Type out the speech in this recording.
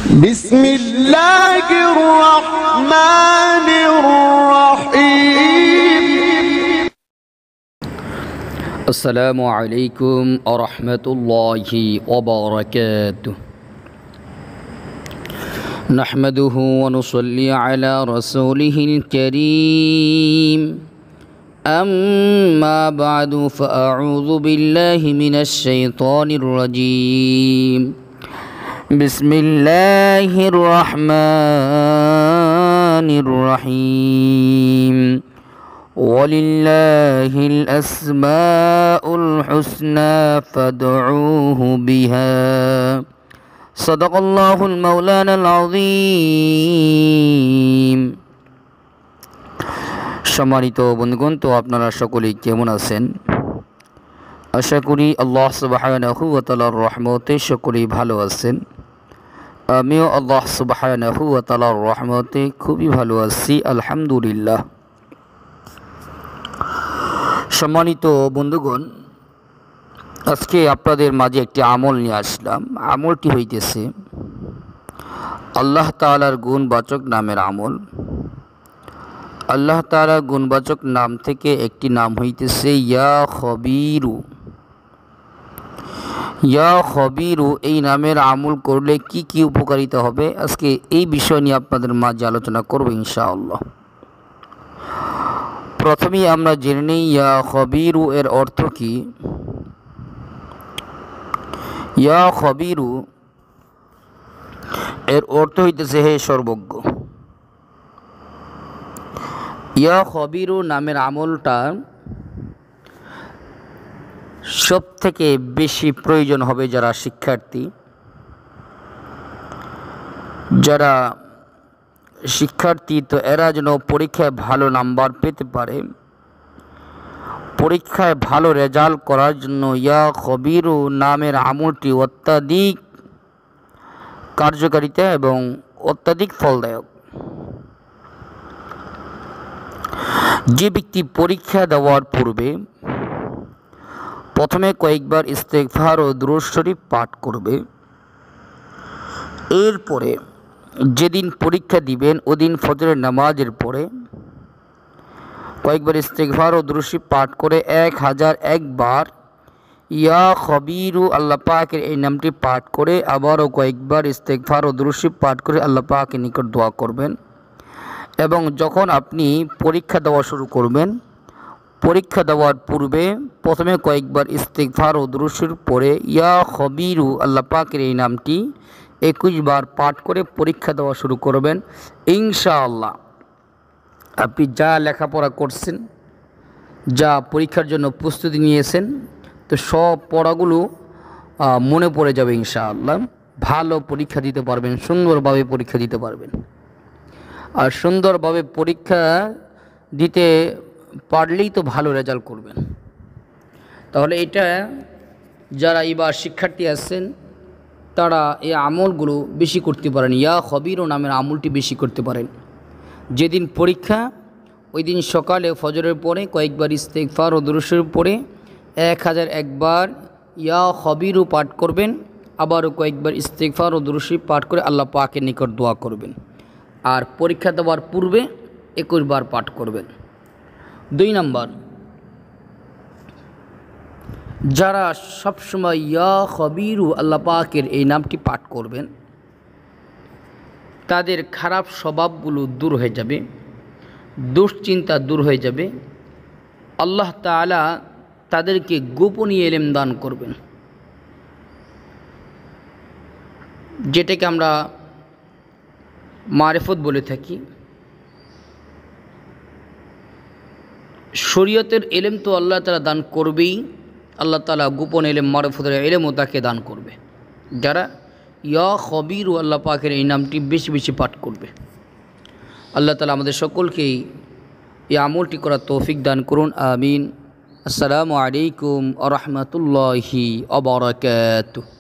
بسم الله الرحمن الرحيم. السلام عليكم ورحمة الله وبركاته. نحمده ونصلي على رسوله الكريم. أما بعد فأعوذ بالله من الشيطان الرجيم. بسم الله الرحمن الرحيم. ولله الأسماء الحسنى فادعوه بها. صدق الله المولانا العظيم. সম্মানিত বন্ধুগণ, তো আপনারা সকলেই কেমন আছেন? আশা করি আল্লাহ সুবহানাহু ওয়া তাআলার রহমতে সকলেই ভালো আছেন। আমিও আল্লাহ সুবহানাহু ওয়া তাআলার রহমতে খুবই ভালো আছি, আলহামদুলিল্লাহ। সম্মানিত বন্ধুগণ, আজকে আপনাদের মাঝে একটি আমল নিয়ে আসলাম। আমলটি হইতেছে আল্লাহ তাআলার গুণবাচক নামের আমল। আল্লাহ তাআলার গুণবাচক নাম থেকে একটি নাম হইতেছে ইয়া খবীরু। ইয়া খবীরু এই নামের আমল করলে কি কি উপকারিতা হবে, আজকে এই বিষয় নিয়ে আপনাদের মাঝে আলোচনা করব ইনশাআল্লাহ। প্রথমেই আমরা জেনে নিই ইয়া খবীরু এর অর্থ কি। ইয়া খবীরু এর অর্থ হইতেছে হে সর্বজ্ঞ। ইয়া খবীরু নামের আমলটা সব থেকে বেশি প্রয়োজন হবে যারা শিক্ষার্থী, তো এরা যেন পরীক্ষায় ভালো নাম্বার পেতে পারে। পরীক্ষায় ভালো রেজাল্ট করার জন্য ইয়া খবীরু নামের আমলটি অত্যাধিক কার্যকারিতা এবং অত্যাধিক ফলদায়ক। যে ব্যক্তি পরীক্ষা দেওয়ার পূর্বে প্রথমে কয়েকবার ইস্তেগফার ও দুরূদ শরীফ পাঠ করবে, এরপরে যেদিন পরীক্ষা দিবেন ওদিন ফজরের নামাজের পরে কয়েকবার ইস্তেগফার ও দুরূদ শরীফ পাঠ করে 1001 বার ইয়া খবীরু আল্লাহ পাকের এই নামটি পাঠ করে আবারও কয়েকবার ইস্তেগফার ও দুরূদ শরীফ পাঠ করে আল্লাহ পাকের নিকট দোয়া করবেন। এবং যখন আপনি পরীক্ষা দেওয়া শুরু করবেন, পরীক্ষা দেওয়ার পূর্বে প্রথমে কয়েকবার ইস্তেগফার ও দুরূদ শরীফ পড়ে ইয়া খবীরু আল্লাহ পাকের এই নামটি 21 বার পাঠ করে পরীক্ষা দেওয়া শুরু করবেন। ইনশাআল্লাহ আপনি যা লেখাপড়া করছেন, যা পরীক্ষার জন্য প্রস্তুতি নিয়েছেন, তো সব পড়াগুলো মনে পড়ে যাবে ইনশাআল্লাহ। ভালো পরীক্ষা দিতে পারবেন, সুন্দরভাবে পরীক্ষা দিতে পারবেন। আর সুন্দরভাবে পরীক্ষা দিতে পারলেই তো ভালো রেজাল্ট করবেন। তাহলে এটা যারা এবার শিক্ষার্থী আছেন তারা এই আমলগুলো বেশি করতে পারেন। ইয়া খবীরু নামের আমলটি বেশি করতে পারেন। যেদিন পরীক্ষা ওই দিন সকালে ফজরের পরে কয়েকবার ইস্তেগফার ও দুরূদ শরীফ পড়ে 1001 বার ইয়া খবীরু পাঠ করবেন, আবারও কয়েকবার ইস্তেগফার ও দুরূদ শরীফ পাঠ করে আল্লাহ পাকের নিকট দোয়া করবেন। আর পরীক্ষা দেওয়ার পূর্বে 21 বার পাঠ করবেন। 2 নম্বর, যারা সবসময় ইয়া খবীরু আল্লাহ পাকের এই নামটি পাঠ করবেন তাদের খারাপ স্বভাবগুলো দূর হয়ে যাবে, দুশ্চিন্তা দূর হয়ে যাবে। আল্লাহ তাআলা তাদেরকে গোপনীয় ইলম দান করবেন, যেটাকে আমরা মারিফত বলে থাকি। শরীয়তের ইলম তো আল্লাহ তাআলা দান করবেই, আল্লাহ তাআলা গোপন ইলম মারিফতের ইলমও তাকে দান করবে যারা ইয়া খবীরু আল্লাহ পাকের এই নামটি বেশি বেশি পাঠ করবে। আল্লাহ তাআলা আমাদের সকলকেই এই আমলটি করার তৌফিক দান করুন, আমিন। আসসালামু আলাইকুম ওয়া রাহমাতুল্লাহি ওয়া বারাকাতুহু।